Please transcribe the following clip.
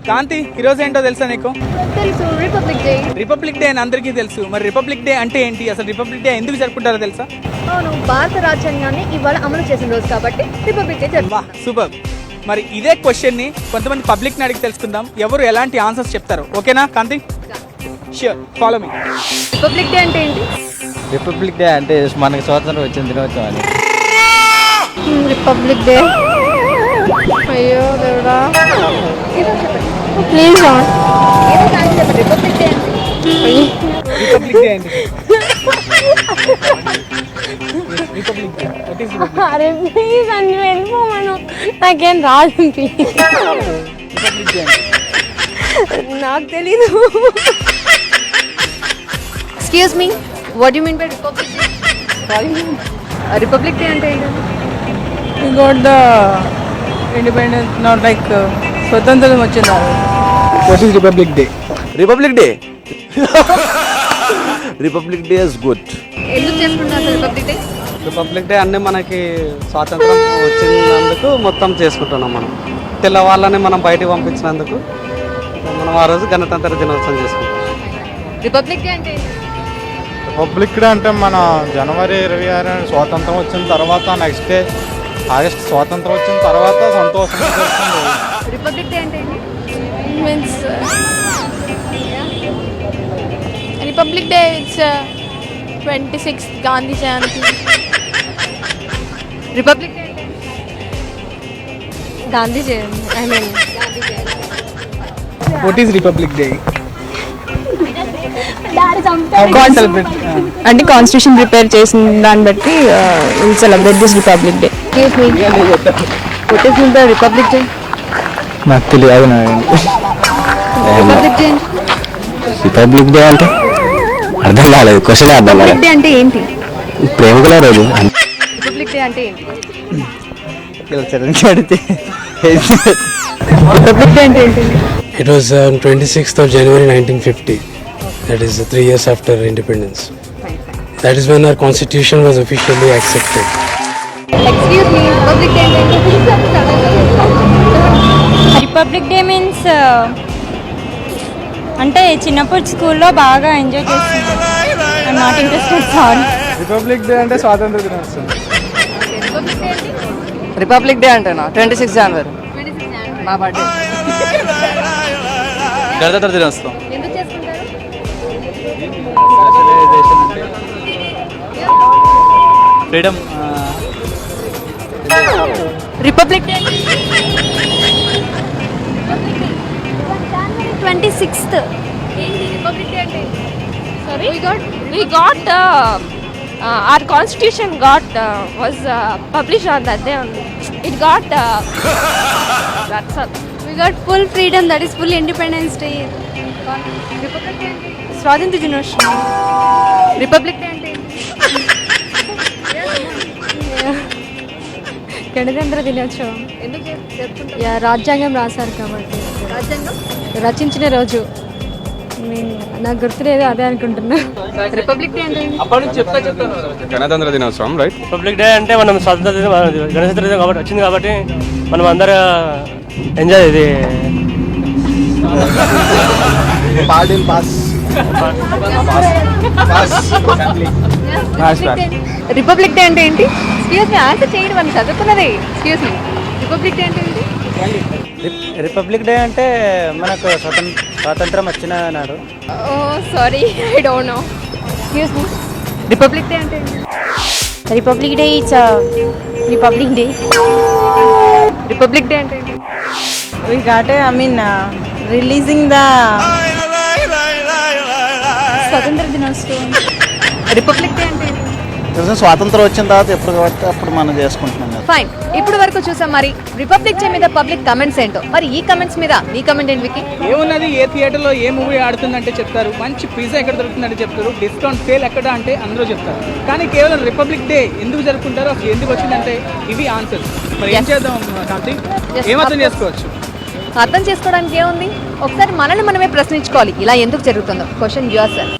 కాంతి, ఈరోజు ఏంటో తెలుసా నీకు? తెలుసు, రిపబ్లిక్ డే. రిపబ్లిక్ డే అని అందరికీ తెలుసు. మరి రిపబ్లిక్ డే అంటే ఏంటి, అసలు రిపబ్లిక్ డే ఎందుకు జరుపుకుంటారో తెలుసా? అవును, భారత రాజ్యాంగాన్ని ఇవాళ అమలు చేసిన రోజు కాబట్టి రిపబ్లిక్ డే వా, సూపర్. మరి ఇదే క్వశ్చన్ని కొంతమంది పబ్లిక్ని అడిగి తెలుసుకుందాం, ఎవరు ఎలాంటి ఆన్సర్స్ చెప్తారు. ఓకేనా Kanthi? Sure, follow me. Republic day అంటే ఏంటి? రిపబ్లిక్ డే అంటే మనకి స్వాతంత్రం వచ్చిన దినోత్సవం అని. రిపబ్లిక్ డే, అయ్యో దేవుడా, please republic day republic day ఏంటి? Republic day what is republic? అరే ప్లీజ్ అని వెళ్ళిపోమను, నాకేం రాదు ప్లీజ్. రిపబ్లిక్ డే అంటే నాకు తెలీదు. Excuse me, what you mean by republic day? Republic day అంటే ఏంటి? We got the independence, not like స్వతంత్రం వచ్చింది. What is republic day? Republic day republic day is good. ఎందుకు చేసుకుంటారు రిపబ్లిక్ డే? రిపబ్లిక్ డే అన్నీ మనకి స్వాతంత్రం వచ్చినందుకు మొత్తం చేసుకుంటున్నాం. మనం తెల్లవాళ్ళని మనం బయటికి పంపించినందుకు మనం ఆ రోజు గణతంత్ర దినోత్సవం చేసుకుంటాం. రిపబ్లిక్ డే అంటే ఏంటి? రిపబ్లిక్ డే అంటే మన జనవరి 26 స్వాతంత్రం వచ్చిన తర్వాత నెక్స్ట్ డే ఆగస్ట్ స్వాతంత్రం వచ్చిన తర్వాత సంతోషంగా జరుపుకుంటాం. రిపబ్లిక్ డే అంటే ఏంటి? Means republic day it's 26th Gandhi Jayanti. Republic day అంటే Gandhi Jayanti, I mean what is republic day? Celebrate అంటే కాన్స్టిట్యూషన్ ప్రిపేర్ చేసిన దాన్ని బట్టి will celebrate this republic day. Republic day నాకు తెలియదు. రిపబ్లిక్ డే రిపబ్లిక్ డే అంటే అర్థం కాలేదు, క్వశ్చన్ అర్థం కాలేదు. డే అంటే ఏంటి? ప్రేమికుల రోజు. రిపబ్లిక్ డే అంటే ఏంటి? అడిగితే రిపబ్లిక్ డే అంటే ఏంటి? It was on 26th of January 1950. That is 3 years after independence. That is when our constitution was officially accepted. Excuse me, republic day అంటే ఏంటి? రిపబ్లిక్ డే మీన్స్ అంటే చిన్నప్పుడు స్కూల్లో బాగా ఎంజాయ్ చేస్తున్నాను. I'm not interested, sorry. Republic day అంటే స్వాతంత్ర దినోత్సవం. రిపబ్లిక్ డే ఏంటి? రిపబ్లిక్ డే అంటేనా 26 జనవరి నా బర్త్డే. గణతంత్ర దినోత్సవం. ఎందుకు చేసుకుంటారు? ఫ్రీడమ్. Republic day 26th. ఏంటి? రిపబ్లిక్ డే అంటే Sorry? We got our constitution was published on that day only. It got that's all. We got full freedom, that is full Independence Day. Republic day అంటే స్వాతంత్ర దినోత్సవం. Republic day అంటే గణతంత్ర దినోత్సవం. ఎందుకు జరుపుకుంటారు? రాజ్యాంగం రాశారు కాబట్టి, రాజ్యాంగం రచించిన రోజు. నాకు గుర్తులేదు, అదే అనుకుంటున్నా. రిపబ్లిక్ డే అంటే గణతంత్ర దినోత్సవం, రైట్? రిపబ్లిక్ డే అంటే మనం స్వాతంత్ర దినం, గణతంత్ర దినం కాబట్టి వచ్చింది కాబట్టి మనం అందరూ ఎంజాయ్ ఇది రిపబ్లిక్ డే అంటే ఏంటి? ఎక్స్క్యూజ్ మీ, ఆన్సర్ చేయండి, మనం చదువుకున్నదే. ఎక్స్క్యూజ్ మీ, రిపబ్లిక్ డే అంటే ఏంటి? రిపబ్లిక్ డే అంటే మనకు స్వాతంత్రం వచ్చిన నాడు. Oh sorry, I don't know. Excuse me, republic day అంటే ఏంటి? Republic day it's republic day. Republic day అంటే ఏంటి? We got I mean releasing the స్వతంత్ర దినోత్సవం. రిపబ్లిక్ డే అంటే ఏంటి? స్వాతంత్రం వచ్చిన తర్వాత ఎప్పుడు కాబట్టి అప్పుడు మనం చేసుకుంటున్నాం కదా. ఫైన్, ఇప్పుడు వరకు చూసాం. మరి రిపబ్లిక్ డే మీద పబ్లిక్ కమెంట్స్ ఏంటో, మరి ఈ కమెంట్స్ మీద మీ కమెంట్ ఏంటి వికీ? ఏమున్నది, ఏ థియేటర్లో ఏ మూవీ ఆడుతుందంటే చెప్తారు, మంచి పిజ్జా ఎక్కడ దొరుకుతుందంటే చెప్తారు, డిస్కౌంట్ సేల్ ఎక్కడ అంటే అందరూ చెప్తారు. కానీ కేవలం రిపబ్లిక్ డే ఎందుకు జరుపుకుంటారో, అసలు ఎందుకు వచ్చిందంటే ఇవి ఆన్సర్స్. మరి ఏం చేద్దాం కాంతి? ఏమర్థం చేసుకోవచ్చు? అర్థం చేసుకోవడానికి ఏముంది, ఒకసారి మనల్ని మనమే ప్రశ్నించుకోవాలి, ఇలా ఎందుకు జరుగుతుందో. Question your self.